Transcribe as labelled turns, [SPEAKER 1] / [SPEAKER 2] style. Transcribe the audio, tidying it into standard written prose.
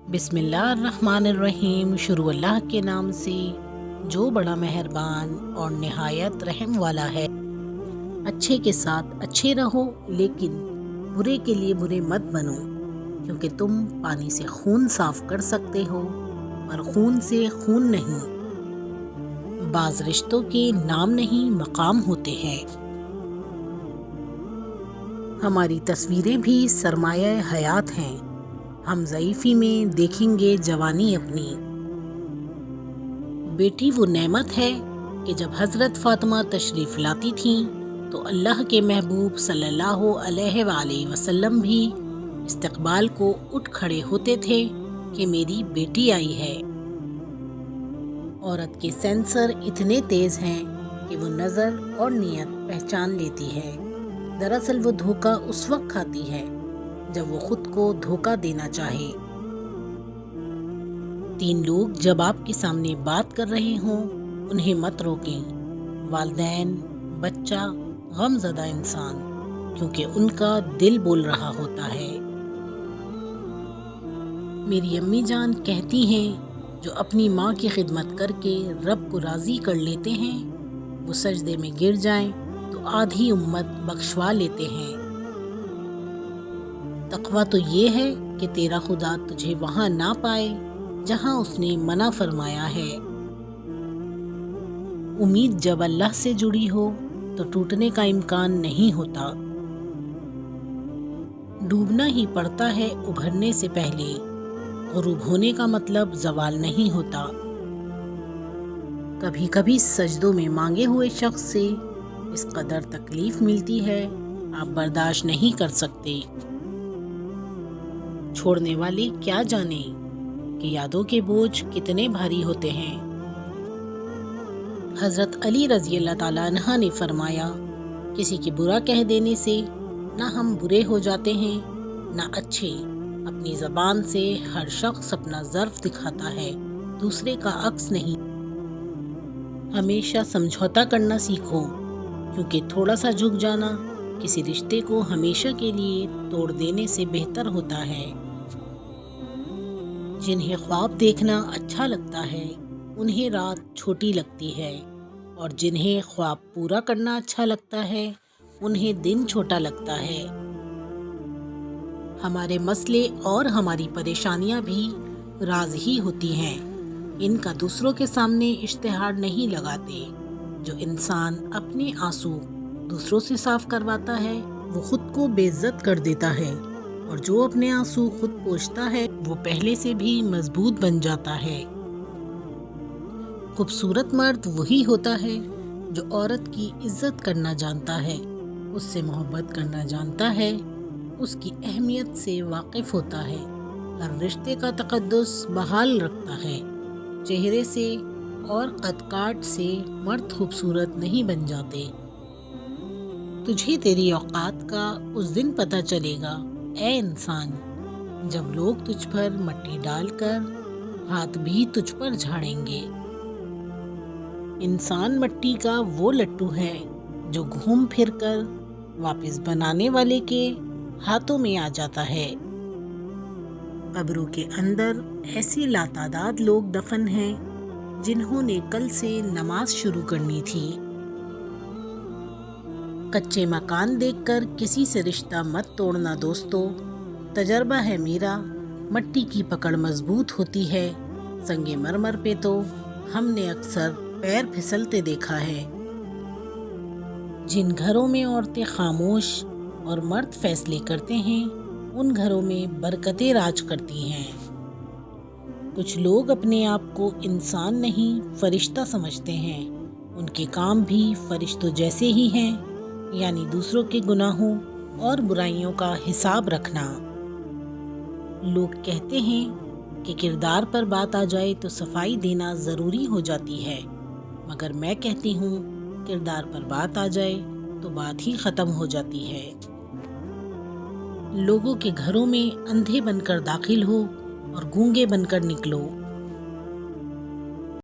[SPEAKER 1] بسم اللہ الرحمن الرحیم۔ شروع اللہ کے نام سے جو بڑا مہربان اور نہایت رحم والا ہے۔ اچھے کے ساتھ اچھے رہو، لیکن برے کے لیے برے مت بنو، کیونکہ تم پانی سے خون صاف کر سکتے ہو پر خون سے خون نہیں۔ بعض رشتوں کے نام نہیں مقام ہوتے ہیں۔ ہماری تصویریں بھی سرمایہ حیات ہیں۔ ہم ضعیفی میں دیکھیں گے جوانی اپنی۔ بیٹی وہ نعمت ہے کہ جب حضرت فاطمہ تشریف لاتی تھیں تو اللہ کے محبوب صلی اللہ علیہ وآلہ وسلم بھی استقبال کو اٹھ کھڑے ہوتے تھے کہ میری بیٹی آئی ہے۔ عورت کے سینسر اتنے تیز ہیں کہ وہ نظر اور نیت پہچان لیتی ہے۔ دراصل وہ دھوکہ اس وقت کھاتی ہے جب وہ خود کو دھوکہ دینا چاہے۔ 3 لوگ جب آپ کے سامنے بات کر رہے ہوں انہیں مت روکیں، والدین، بچہ، غم زدہ انسان، کیونکہ ان کا دل بول رہا ہوتا ہے۔ میری امی جان کہتی ہیں جو اپنی ماں کی خدمت کر کے رب کو راضی کر لیتے ہیں وہ سجدے میں گر جائیں تو آدھی امت بخشوا لیتے ہیں۔ تقویٰ تو یہ ہے کہ تیرا خدا تجھے وہاں نہ پائے جہاں اس نے منع فرمایا ہے۔ امید جب اللہ سے جڑی ہو تو ٹوٹنے کا امکان نہیں ہوتا۔ ڈوبنا ہی پڑتا ہے ابھرنے سے پہلے، غروب ہونے کا مطلب زوال نہیں ہوتا۔ کبھی کبھی سجدوں میں مانگے ہوئے شخص سے اس قدر تکلیف ملتی ہے آپ برداشت نہیں کر سکتے۔ چھوڑنے والے کیا جانیں کہ یادوں کے بوجھ کتنے بھاری ہوتے ہیں۔ حضرت علی رضی اللہ تعالیٰ عنہ نے فرمایا، کسی کے برا کہہ دینے سے نہ ہم برے ہو جاتے ہیں نہ اچھے۔ اپنی زبان سے ہر شخص اپنا ظرف دکھاتا ہے، دوسرے کا عکس نہیں۔ ہمیشہ سمجھوتا کرنا سیکھو، کیونکہ تھوڑا سا جھک جانا کسی رشتے کو ہمیشہ کے لیے توڑ دینے سے بہتر ہوتا ہے۔ جنہیں خواب دیکھنا اچھا لگتا ہے انہیں رات چھوٹی لگتی ہے، اور جنہیں خواب پورا کرنا اچھا لگتا ہے انہیں دن چھوٹا لگتا ہے۔ ہمارے مسئلے اور ہماری پریشانیاں بھی راز ہی ہوتی ہیں، ان کا دوسروں کے سامنے اشتہار نہیں لگاتے۔ جو انسان اپنے آنسو دوسروں سے صاف کرواتا ہے وہ خود کو بے عزت کر دیتا ہے، اور جو اپنے آنسو خود پوچھتا ہے وہ پہلے سے بھی مضبوط بن جاتا ہے۔ خوبصورت مرد وہی ہوتا ہے جو عورت کی عزت کرنا جانتا ہے، اس سے محبت کرنا جانتا ہے، اس کی اہمیت سے واقف ہوتا ہے، ہر رشتے کا تقدس بحال رکھتا ہے۔ چہرے سے اور قد کاٹ سے مرد خوبصورت نہیں بن جاتے۔ تجھے تیری اوقات کا اس دن پتہ چلے گا اے انسان، جب لوگ تجھ پر مٹی ڈال کر ہاتھ بھی تجھ پر جھاڑیں گے۔ انسان مٹی کا وہ لٹو ہے جو گھوم پھر کر واپس بنانے والے کے ہاتھوں میں آ جاتا ہے۔ قبروں کے اندر ایسے لاتعداد لوگ دفن ہیں جنہوں نے کل سے نماز شروع کرنی تھی۔ کچے مکان دیکھ کر کسی سے رشتہ مت توڑنا دوستو، تجربہ ہے میرا، مٹی کی پکڑ مضبوط ہوتی ہے، سنگ مرمر پہ تو ہم نے اکثر پیر پھسلتے دیکھا ہے۔ جن گھروں میں عورتیں خاموش اور مرد فیصلے کرتے ہیں ان گھروں میں برکتیں راج کرتی ہیں۔ کچھ لوگ اپنے آپ کو انسان نہیں فرشتہ سمجھتے ہیں، ان کے کام بھی فرشتوں جیسے ہی ہیں، یعنی دوسروں کے گناہوں اور برائیوں کا حساب رکھنا۔ لوگ کہتے ہیں کہ کردار پر بات آ جائے تو صفائی دینا ضروری ہو جاتی ہے، مگر میں کہتی ہوں کردار پر بات آ جائے تو بات ہی ختم ہو جاتی ہے۔ لوگوں کے گھروں میں اندھے بن کر داخل ہو اور گونگے بن کر نکلو،